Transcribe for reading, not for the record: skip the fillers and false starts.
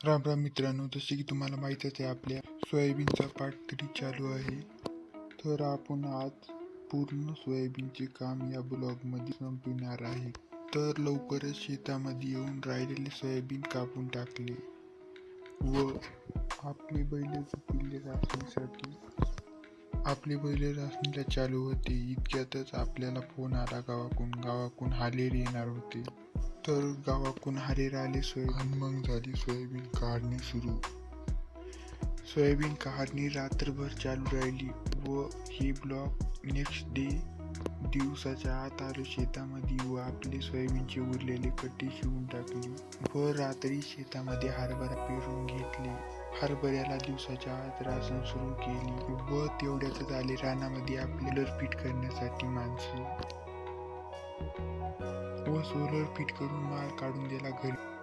राम राम मित्रांनो, जसे की तुम्हाला माहीतच आहे आपल्या सोयाबीनचा पाट तरी चालू आहे. तर आपण आज पूर्ण सोयाबीनचे काम या ब्लॉगमध्ये संपविणार आहे. तर लवकरच शेतामध्ये येऊन राहिलेले सोयाबीन कापून टाकले व आपले बैल झोपले राखण्यासाठी राखणीला चालू होते. इतक्यातच आपल्याला फोन आला गावाकडून हालेर येणार होते. तर गावाकडून हालेर आले. मग झाली सोयाबीन काढणी सुरू. सोयाबीन काढणी रात्रभर चालू राहिली व हे ब्लॉक नेक्स्ट डे दिवसाच्या आत आलो शेतामध्ये व आपले सोयाबीनचे उरलेले कट्टे शिवून टाकले व रात्री शेतामध्ये हरभरा पेरून घेतले. हरभऱ्याला दिवसाच्या आत रासन सुरू केली व तेवढ्यातच आले रानामध्ये आपले सोलर फिट करण्यासाठी माणसं व सोलर फिट करून माल काढून दिला घरी.